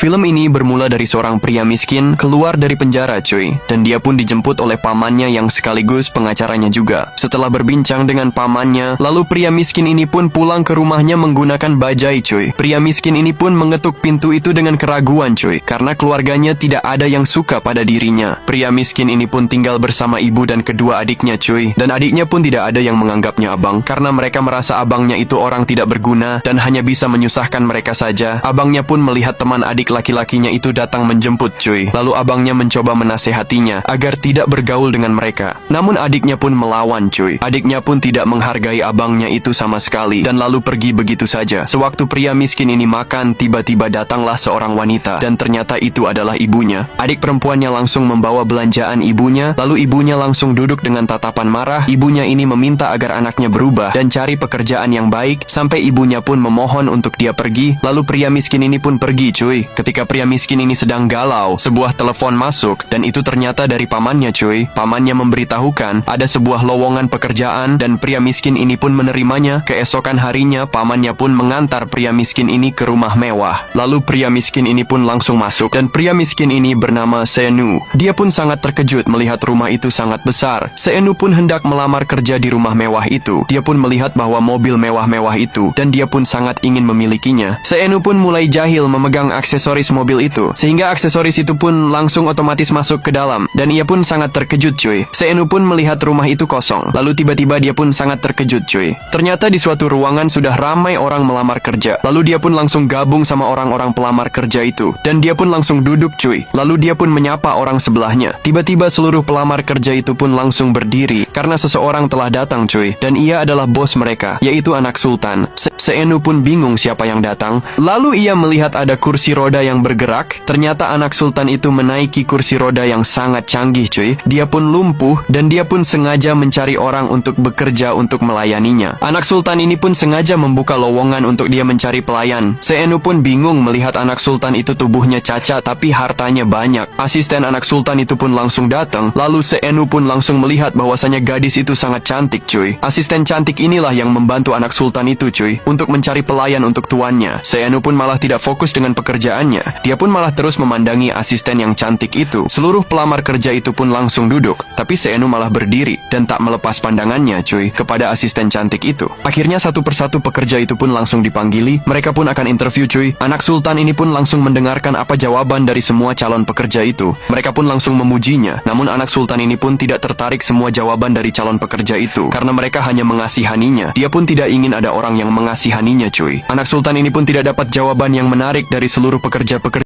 Film ini bermula dari seorang pria miskin keluar dari penjara cuy, dan dia pun dijemput oleh pamannya yang sekaligus pengacaranya juga. Setelah berbincang dengan pamannya, lalu pria miskin ini pun pulang ke rumahnya menggunakan bajai cuy. Pria miskin ini pun mengetuk pintu itu dengan keraguan cuy, karena keluarganya tidak ada yang suka pada dirinya. Pria miskin ini pun tinggal bersama ibu dan kedua adiknya cuy, dan adiknya pun tidak ada yang menganggapnya abang, karena mereka merasa abangnya itu orang tidak berguna dan hanya bisa menyusahkan mereka saja. Abangnya pun melihat teman adik laki-lakinya itu datang menjemput cuy. Lalu abangnya mencoba menasehatinya agar tidak bergaul dengan mereka. Namun adiknya pun melawan cuy. Adiknya pun tidak menghargai abangnya itu sama sekali dan lalu pergi begitu saja. Sewaktu pria miskin ini makan, tiba-tiba datanglah seorang wanita dan ternyata itu adalah ibunya. Adik perempuannya langsung membawa belanjaan ibunya, lalu ibunya langsung duduk dengan tatapan marah. Ibunya ini meminta agar anaknya berubah dan cari pekerjaan yang baik, sampai ibunya pun memohon untuk dia pergi. Lalu pria miskin ini pun pergi cuy. Ketika pria miskin ini sedang galau, sebuah telepon masuk dan itu ternyata dari pamannya cuy. Pamannya memberitahukan ada sebuah lowongan pekerjaan dan pria miskin ini pun menerimanya. Keesokan harinya pamannya pun mengantar pria miskin ini ke rumah mewah. Lalu pria miskin ini pun langsung masuk dan pria miskin ini bernama Seenu. Dia pun sangat terkejut melihat rumah itu sangat besar. Seenu pun hendak melamar kerja di rumah mewah itu. Dia pun melihat bahwa mobil mewah-mewah itu dan dia pun sangat ingin memilikinya. Seenu pun mulai jahil memegang aksesoris mobil itu, sehingga aksesoris itu pun langsung otomatis masuk ke dalam, dan ia pun sangat terkejut cuy. Seenu pun melihat rumah itu kosong, lalu tiba-tiba dia pun sangat terkejut cuy. Ternyata di suatu ruangan sudah ramai orang melamar kerja, lalu dia pun langsung gabung sama orang-orang pelamar kerja itu, dan dia pun langsung duduk cuy. Lalu dia pun menyapa orang sebelahnya. Tiba-tiba seluruh pelamar kerja itu pun langsung berdiri, karena seseorang telah datang cuy, dan ia adalah bos mereka, yaitu anak sultan. Seenu pun bingung siapa yang datang. Lalu ia melihat ada kursi roda yang bergerak. Ternyata anak sultan itu menaiki kursi roda yang sangat canggih cuy. Dia pun lumpuh dan dia pun sengaja mencari orang untuk bekerja untuk melayaninya. Anak sultan ini pun sengaja membuka lowongan untuk dia mencari pelayan. Seenu pun bingung melihat anak sultan itu tubuhnya cacat tapi hartanya banyak. Asisten anak sultan itu pun langsung datang. Lalu Seenu pun langsung melihat bahwasanya gadis itu sangat cantik cuy. Asisten cantik inilah yang membantu anak sultan itu cuy untuk mencari pelayan untuk tuannya. Seenu pun malah tidak fokus dengan pekerjaannya. Dia pun malah terus memandangi asisten yang cantik itu. Seluruh pelamar kerja itu pun langsung duduk, tapi Seenu malah berdiri dan tak melepas pandangannya cuy kepada asisten cantik itu. Akhirnya satu persatu pekerja itu pun langsung dipanggili. Mereka pun akan interview cuy. Anak sultan ini pun langsung mendengarkan apa jawaban dari semua calon pekerja itu. Mereka pun langsung memujinya. Namun anak sultan ini pun tidak tertarik semua jawaban dari calon pekerja itu, karena mereka hanya mengasihaninya. Dia pun tidak ingin ada orang yang mengasihaninya cuy. Anak sultan ini pun tidak dapat jawaban yang menarik dari seluruh pekerja-pekerja